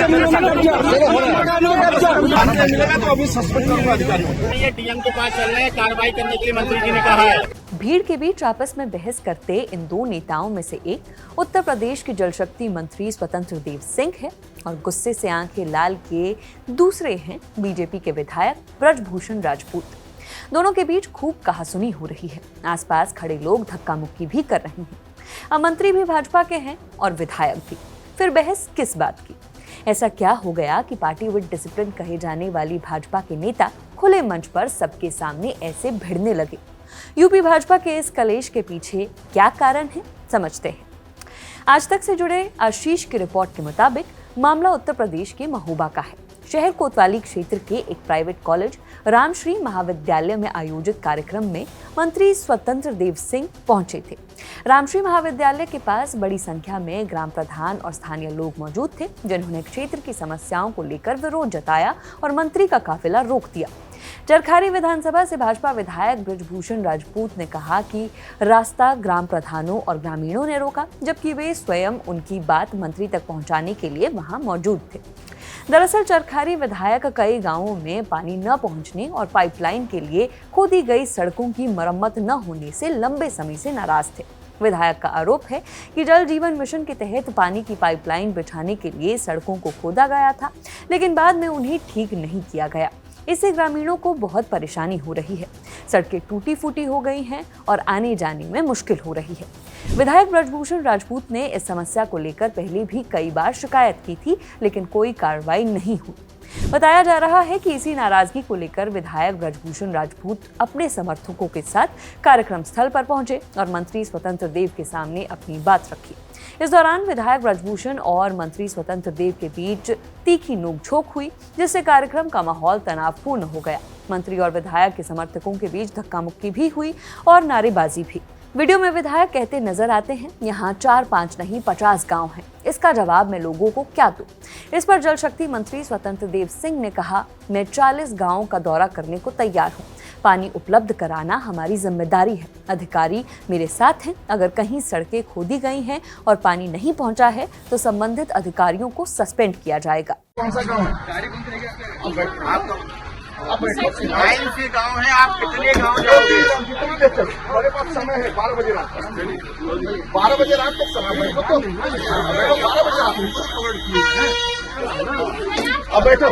मिलेगा तो अभी सस्पेंड करूंगा अधिकारियों। ये डीएम के पास चल रहे हैं, कार्रवाई करने के लिए मंत्री जी ने कहा है। भीड़ के बीच आपस में बहस करते इन दो नेताओं में से एक उत्तर प्रदेश के जल शक्ति मंत्री स्वतंत्र देव सिंह है और गुस्से से आंखें लाल के दूसरे हैं बीजेपी के विधायक ब्रजभूषण राजपूत। दोनों के बीच खूब कहासुनी हो रही है। आसपास खड़े लोग धक्का मुक्की भी कर रहे हैं। अब मंत्री भी भाजपा के हैं और विधायक भी। फिर बहस किस बात की? ऐसा क्या हो गया कि पार्टी विद डिसिप्लिन कहे जाने वाली भाजपा के नेता खुले मंच पर सबके सामने ऐसे भिड़ने लगे? यूपी भाजपा के इस कलेश के पीछे क्या कारण है, समझते हैं। आज तक से जुड़े आशीष की रिपोर्ट के मुताबिक मामला उत्तर प्रदेश के महोबा का है। शहर कोतवाली क्षेत्र के एक प्राइवेट कॉलेज रामश्री महाविद्यालय में आयोजित कार्यक्रम में मंत्री स्वतंत्र देव सिंह पहुंचे थे। रामश्री महाविद्यालय के पास बड़ी संख्या में ग्राम प्रधान और स्थानीय लोग मौजूद थे, जिन्होंने क्षेत्र की समस्याओं को लेकर विरोध जताया और मंत्री का काफिला रोक दिया। चरखारी विधानसभा से भाजपा विधायक ब्रजभूषण राजपूत ने कहा कि रास्ता ग्राम प्रधानों और ग्रामीणों ने रोका, जबकि वे स्वयं उनकी बात मंत्री तक पहुंचाने के लिए वहां मौजूद थे। दरअसल चरखारी विधायक कई गांवों में पानी न पहुंचने और पाइपलाइन के लिए खोदी गई सड़कों की मरम्मत न होने से लंबे समय से नाराज थे। विधायक का आरोप है कि जल जीवन मिशन के तहत पानी की पाइपलाइन बिछाने के लिए सड़कों को खोदा गया था, लेकिन बाद में उन्हें ठीक नहीं किया गया। इससे ग्रामीणों को बहुत परेशानी हो रही है। सड़कें टूटी फूटी हो गई हैं और आने जाने में मुश्किल हो रही है। विधायक ब्रजभूषण राजपूत ने इस समस्या को लेकर पहले भी कई बार शिकायत की थी, लेकिन कोई कार्रवाई नहीं हुई। बताया जा रहा है कि इसी नाराजगी को लेकर विधायक ब्रजभूषण राजपूत अपने समर्थकों के साथ कार्यक्रम स्थल पर पहुंचे और मंत्री स्वतंत्र देव के सामने अपनी बात रखी। इस दौरान विधायक ब्रजभूषण और मंत्री स्वतंत्र देव के बीच तीखी नोकझोंक हुई, जिससे कार्यक्रम का माहौल तनावपूर्ण हो गया। मंत्री और विधायक के समर्थकों के बीच धक्का मुक्की भी हुई और नारेबाजी भी। वीडियो में विधायक कहते नजर आते हैं, यहाँ 4-5 नहीं 50 गांव हैं। इसका जवाब मैं लोगों को क्या दूं? इस पर जल शक्ति मंत्री स्वतंत्र देव सिंह ने कहा, मैं 40 गांवों का दौरा करने को तैयार हूँ। पानी उपलब्ध कराना हमारी जिम्मेदारी है। अधिकारी मेरे साथ हैं। अगर कहीं सड़कें खोदी गई हैं और पानी नहीं पहुंचा है तो संबंधित अधिकारियों को सस्पेंड किया जाएगा। कौन सा गाँव है? गाँव है, आप कितने गाँव जाओगे? हमारे पास समय है 12 बजे रात तक। 12 बजे रात तक समय है। 12 बजे अब बैठो।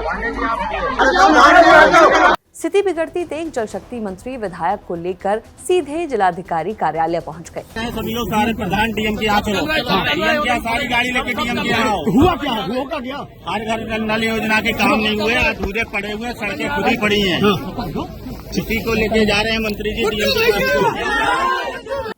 स्थिति बिगड़ती देख जल शक्ति मंत्री विधायक को लेकर सीधे जिलाधिकारी कार्यालय पहुंच गए। सभी लोग सारे प्रधान डीएम के यहाँ चलो। डीएम क्या सारी गाड़ी लेके डीएम के यहाँ हुआ क्या? होगा क्या? हर घर नल योजना के काम नहीं हुए, अधूरे पड़े हुए, सड़कें खुदी पड़ी हैं। छुट्टी को लेके जा रहे हैं मंत्री जी डीएम के।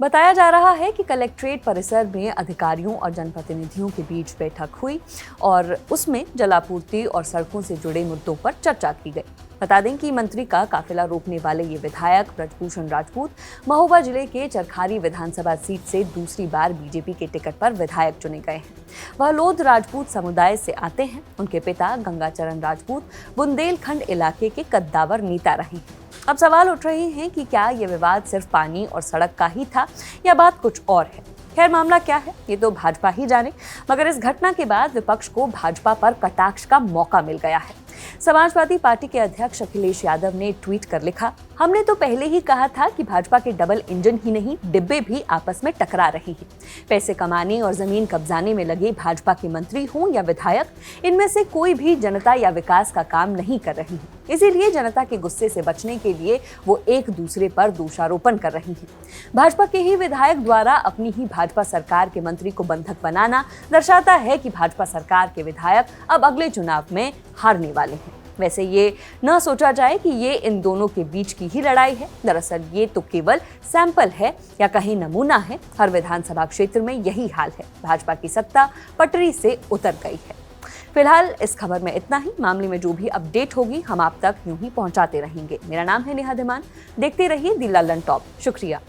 बताया जा रहा है कि कलेक्ट्रेट परिसर में अधिकारियों और जनप्रतिनिधियों के बीच बैठक हुई और उसमें जलापूर्ति और सड़कों से जुड़े मुद्दों पर चर्चा की गई। बता दें कि मंत्री का काफिला रोकने वाले ये विधायक ब्रजभूषण राजपूत महोबा जिले के चरखारी विधानसभा सीट से दूसरी बार बीजेपी के टिकट पर विधायक चुने गए हैं। वह लोध राजपूत समुदाय से आते हैं। उनके पिता गंगाचरण राजपूत बुंदेलखंड इलाके के कद्दावर नेता रहे हैं। अब सवाल उठ रहे हैं कि क्या ये विवाद सिर्फ पानी और सड़क का ही था या बात कुछ और है। खैर मामला क्या है ये तो भाजपा ही जाने, मगर इस घटना के बाद विपक्ष को भाजपा पर कटाक्ष का मौका मिल गया है। समाजवादी पार्टी के अध्यक्ष अखिलेश यादव ने ट्वीट कर लिखा, हमने तो पहले ही कहा था कि भाजपा के डबल इंजन ही नहीं डिब्बे भी आपस में टकरा रही हैं। पैसे कमाने और जमीन कब्जाने में लगे भाजपा के मंत्री हों या विधायक, इनमें से कोई भी जनता या विकास का काम नहीं कर रही है। इसीलिए जनता के गुस्से से बचने के लिए वो एक दूसरे पर दोषारोपण कर रही हैं। भाजपा के ही विधायक द्वारा अपनी ही भाजपा सरकार के मंत्री को बंधक बनाना दर्शाता है कि भाजपा सरकार के विधायक अब अगले चुनाव में हारने वाले हैं। वैसे ये न सोचा जाए कि ये इन दोनों के बीच की ही लड़ाई है। दरअसल ये तो केवल सैंपल है या कहीं नमूना है। हर विधानसभा क्षेत्र में यही हाल है। भाजपा की सत्ता पटरी से उतर गई है। फिलहाल इस खबर में इतना ही। मामले में जो भी अपडेट होगी हम आप तक यूं ही पहुंचाते रहेंगे। मेरा नाम है नेहा धीमान। देखते रहिए दी लल्लन टॉप। शुक्रिया।